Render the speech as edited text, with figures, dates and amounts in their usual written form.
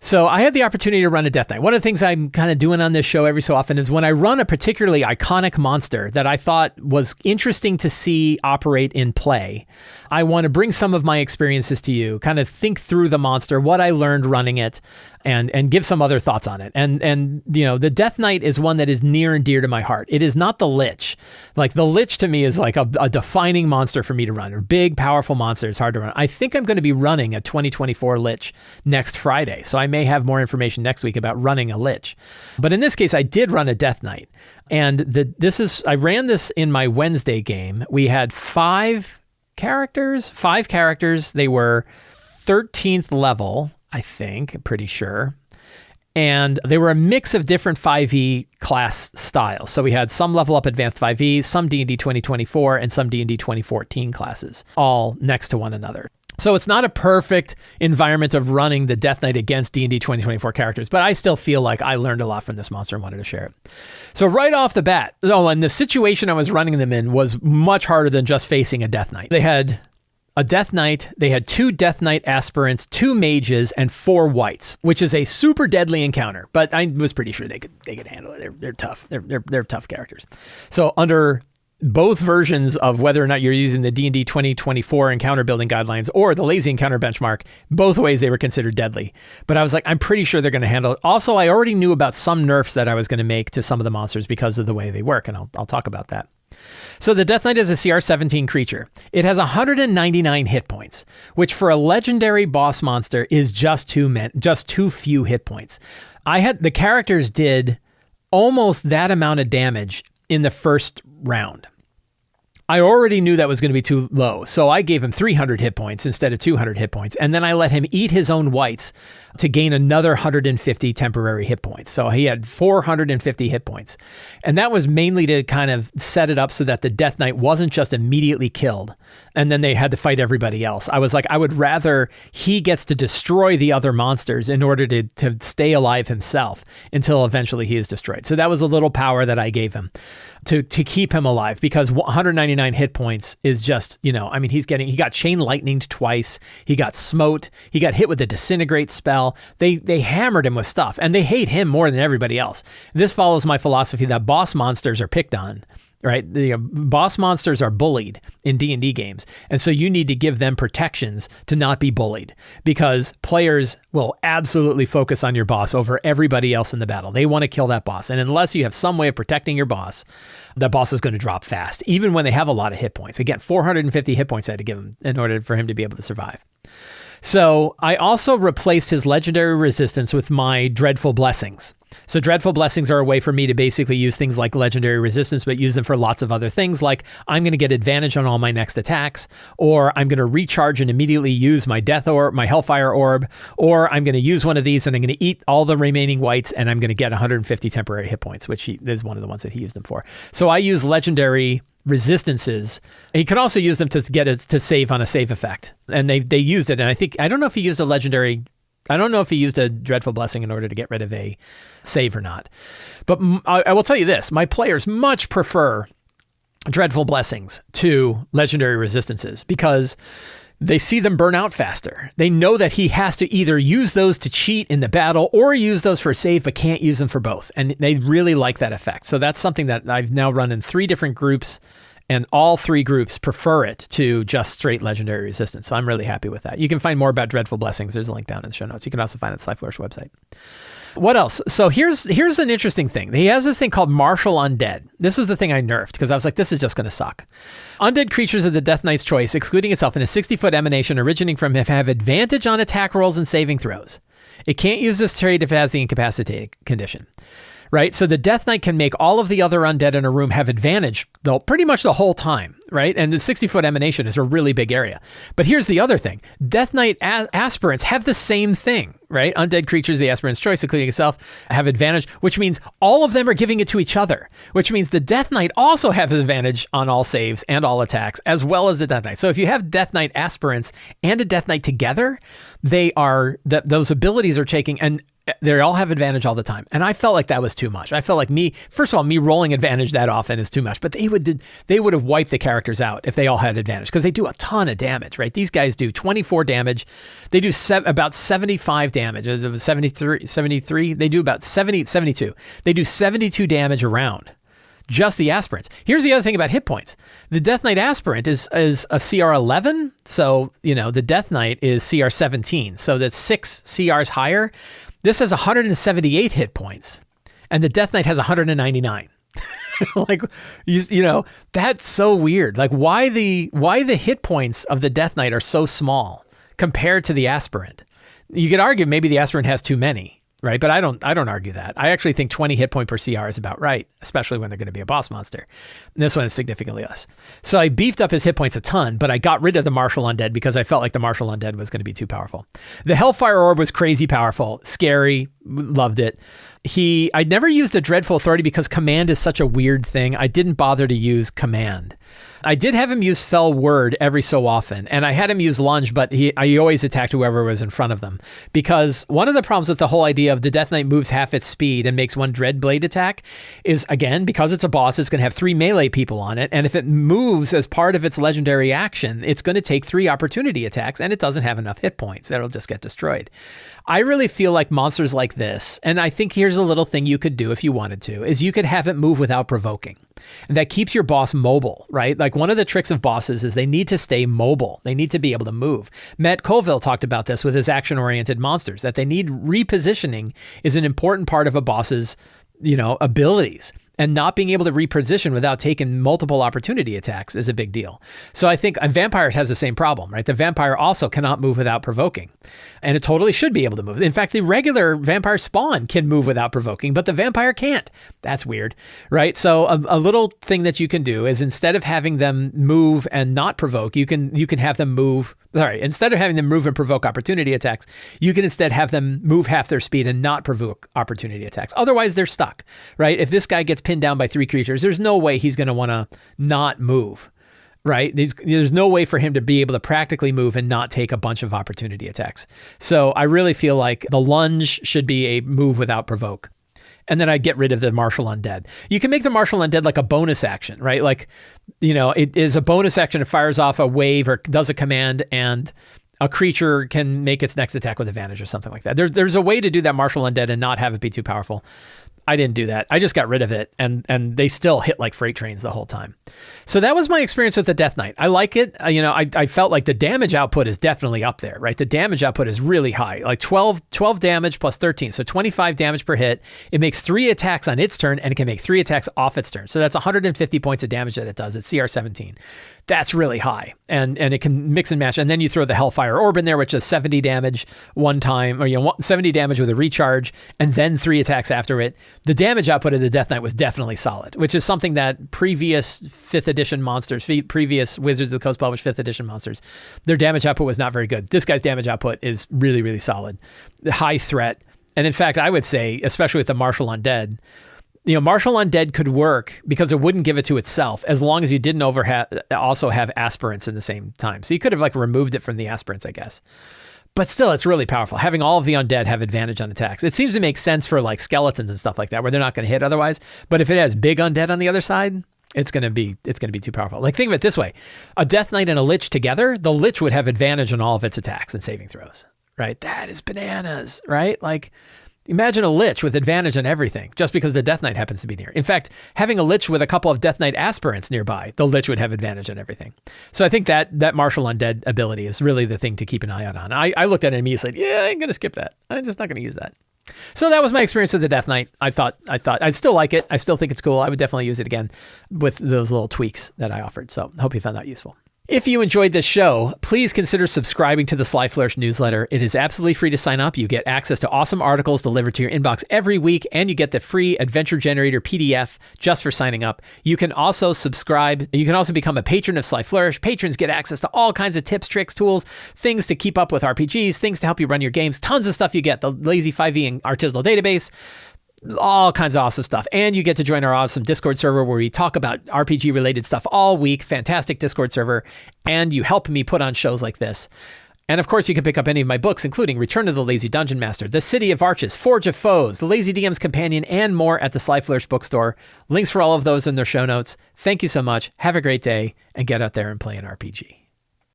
So I had the opportunity to run a Death Knight. One of the things I'm kind of doing on this show every so often is when I run a particularly iconic monster that I thought was interesting to see operate in play, I want to bring some of my experiences to you, kind of think through the monster, what I learned running it, and give some other thoughts on it. And the Death Knight is one that is near and dear to my heart. It is not the Lich. Like the Lich to me is like a defining monster for me to run. A big, powerful monster. It's hard to run. I think I'm going to be running a 2024 Lich next Friday. So I may have more information next week about running a Lich. But in this case, I did run a Death Knight. And I ran this in my Wednesday game. We had five characters. They were 13th level, I think, pretty sure. And they were a mix of different 5e class styles. So we had some level up advanced 5e, some D&D 2024, and some D&D 2014 classes, all next to one another. So it's not a perfect environment of running the Death Knight against D&D 2024 characters, but I still feel like I learned a lot from this monster and wanted to share it. So right off the bat, and the situation I was running them in was much harder than just facing a Death Knight. They had a Death Knight, they had 2 Death Knight aspirants, 2 mages, and 4 wights, which is a super deadly encounter, but I was pretty sure they could handle it. They're tough. They're tough characters. So under both versions of whether or not you're using the D&D 2024 encounter building guidelines or the lazy encounter benchmark, both ways they were considered deadly. But I was like, I'm pretty sure they're going to handle it. Also, I already knew about some nerfs that I was going to make to some of the monsters because of the way they work, and I'll talk about that. So the Death Knight is a CR 17 creature. It has 199 hit points, which for a legendary boss monster is just too few hit points. The characters did almost that amount of damage in the first round. I already knew that was going to be too low, so I gave him 300 hit points instead of 200 hit points, and then I let him eat his own wights to gain another 150 temporary hit points. So he had 450 hit points. And that was mainly to kind of set it up so that the Death Knight wasn't just immediately killed, and then they had to fight everybody else. I was like, I would rather he gets to destroy the other monsters in order to stay alive himself until eventually he is destroyed. So that was a little power that I gave him to keep him alive, because 199 hit points is just, he got chain lightninged twice. He got smote. He got hit with a disintegrate spell. They hammered him with stuff, and they hate him more than everybody else. This follows my philosophy that boss monsters are picked on, right? The boss monsters are bullied in D&D games. And so you need to give them protections to not be bullied, because players will absolutely focus on your boss over everybody else in the battle. They want to kill that boss. And unless you have some way of protecting your boss, that boss is going to drop fast, even when they have a lot of hit points. Again, 450 hit points I had to give him in order for him to be able to survive. So I also replaced his legendary resistance with my dreadful blessings. So dreadful blessings are a way for me to basically use things like legendary resistance, but use them for lots of other things. Like I'm going to get advantage on all my next attacks, or I'm going to recharge and immediately use my death orb, my hellfire orb, or I'm going to use one of these and I'm going to eat all the remaining wights and I'm going to get 150 temporary hit points, which is one of the ones that he used them for. So I use legendary resistances. He can also use them to get it to save on a save effect. And they used it. And I don't know if he used a dreadful blessing in order to get rid of a save or not. But I will tell you this, my players much prefer dreadful blessings to legendary resistances because they see them burn out faster. They know that he has to either use those to cheat in the battle or use those for save, but can't use them for both. And they really like that effect. So that's something that I've now run in 3 different groups, and all 3 groups prefer it to just straight legendary resistance. So I'm really happy with that. You can find more about dreadful blessings. There's a link down in the show notes. You can also find it at Sly Flourish website. What else? So here's an interesting thing. He has this thing called Martial Undead. This is the thing I nerfed because I was like, this is just going to suck. Undead creatures of the Death Knight's choice, excluding itself in a 60-foot emanation originating from him, have advantage on attack rolls and saving throws. It can't use this trait if it has the incapacitated condition. Right? So the Death Knight can make all of the other undead in a room have advantage pretty much the whole time, right? And the 60-foot emanation is a really big area. But here's the other thing. Death Knight aspirants have the same thing, right? Undead creatures, the aspirant's choice, including itself, have advantage, which means all of them are giving it to each other, which means the Death Knight also has advantage on all saves and all attacks, as well as the Death Knight. So if you have Death Knight aspirants and a Death Knight together, those abilities are taking, and they all have advantage all the time. And I felt like that was too much. I felt like me rolling advantage that often is too much, but they would have wiped the character characters out if they all had advantage, because they do a ton of damage, right? These guys do 24 damage. They do about 75 damage. It was 73. They do about 72. They do 72 damage a round. Just the aspirants. Here's the other thing about hit points. The Death Knight aspirant is a CR 11. So, the Death Knight is CR 17. So that's 6 CRs higher. This has 178 hit points. And the Death Knight has 199. Like, that's so weird. Like, why the hit points of the Death Knight are so small compared to the aspirant? You could argue maybe the aspirant has too many. Right. But I don't argue that. I actually think 20 hit point per CR is about right, especially when they're going to be a boss monster. And this one is significantly less. So I beefed up his hit points a ton, but I got rid of the Martial Undead because I felt like the Martial Undead was going to be too powerful. The Hellfire Orb was crazy powerful, scary, loved it. I never used the Dreadful Authority because command is such a weird thing. I didn't bother to use command. I did have him use Fell Word every so often, and I had him use Lunge, but he always attacked whoever was in front of them. Because one of the problems with the whole idea of the Death Knight moves half its speed and makes one Dread Blade attack is, again, because it's a boss, it's going to have 3 melee people on it, and if it moves as part of its legendary action, it's going to take 3 opportunity attacks, and it doesn't have enough hit points. It'll just get destroyed. I really feel like monsters like this, and I think here's a little thing you could do if you wanted to, is you could have it move without provoking. And that keeps your boss mobile, right? Like, one of the tricks of bosses is they need to stay mobile. They need to be able to move. Matt Colville talked about this with his action-oriented monsters, that they need repositioning is an important part of a boss's, abilities. And not being able to reposition without taking multiple opportunity attacks is a big deal. So I think a vampire has the same problem, right? The vampire also cannot move without provoking. And it totally should be able to move. In fact, the regular vampire spawn can move without provoking, but the vampire can't. That's weird, right? So a little thing that you can do is, instead of having them move and not provoke, you can have them move. Sorry, instead of having them move and provoke opportunity attacks, you can instead have them move half their speed and not provoke opportunity attacks. Otherwise, they're stuck, right? If this guy gets pinned down by 3 creatures, there's no way he's going to want to not move, right? There's no way for him to be able to practically move and not take a bunch of opportunity attacks. So I really feel like the Lunge should be a move without provoke. And then I get rid of the Martial Undead. You can make the Martial Undead like a bonus action, right? Like, it is a bonus action. It fires off a wave or does a command, and a creature can make its next attack with advantage or something like that. There's a way to do that Martial Undead and not have it be too powerful. I didn't do that. I just got rid of it, and they still hit like freight trains the whole time. So that was my experience with the Death Knight. I like it. I felt like the damage output is definitely up there, right? The damage output is really high, like 12 damage plus 13. So 25 damage per hit. It makes 3 attacks on its turn, and it can make 3 attacks off its turn. So that's 150 points of damage that it does. It's CR 17. That's really high, and it can mix and match. And then you throw the Hellfire Orb in there, which is 70 damage one time, or 70 damage with a recharge, and then 3 attacks after it. The damage output of the Death Knight was definitely solid, which is something that previous 5th edition monsters, previous Wizards of the Coast published 5th edition monsters, their damage output was not very good. This guy's damage output is really, really solid. High threat. And in fact, I would say, especially with the Martial Undead, Martial Undead could work because it wouldn't give it to itself, as long as you didn't also have aspirants in the same time. So you could have removed it from the aspirants, I guess. But still, it's really powerful. Having all of the undead have advantage on attacks. It seems to make sense for skeletons and stuff like that, where they're not going to hit otherwise. But if it has big undead on the other side, it's going to be too powerful. Think of it this way. A Death Knight and a Lich together, the Lich would have advantage on all of its attacks and saving throws, right? That is bananas, right? Imagine a Lich with advantage on everything, just because the Death Knight happens to be near. In fact, having a Lich with a couple of Death Knight aspirants nearby, the Lich would have advantage on everything. So I think that Martial Undead ability is really the thing to keep an eye out on. I looked at it and immediately said, yeah, I'm going to skip that. I'm just not going to use that. So that was my experience with the Death Knight. I thought I still like it. I still think it's cool. I would definitely use it again with those little tweaks that I offered. So I hope you found that useful. If you enjoyed this show, please consider subscribing to the Sly Flourish newsletter. It is absolutely free to sign up. You get access to awesome articles delivered to your inbox every week, and you get the free Adventure Generator PDF just for signing up. You can also subscribe. You can also become a patron of Sly Flourish. Patrons get access to all kinds of tips, tricks, tools, things to keep up with RPGs, things to help you run your games, tons of stuff you get, the Lazy 5e and Artisanal Database, all kinds of awesome stuff. And you get to join our awesome Discord server where we talk about RPG related stuff all week. Fantastic Discord server. And you help me put on shows like this. And of course, you can pick up any of my books, including Return of the Lazy Dungeon Master, The City of Arches, Forge of Foes, The Lazy DM's Companion, and more at the Sly Flourish bookstore. Links for all of those in their show notes. Thank you so much. Have a great day, and get out there and play an RPG.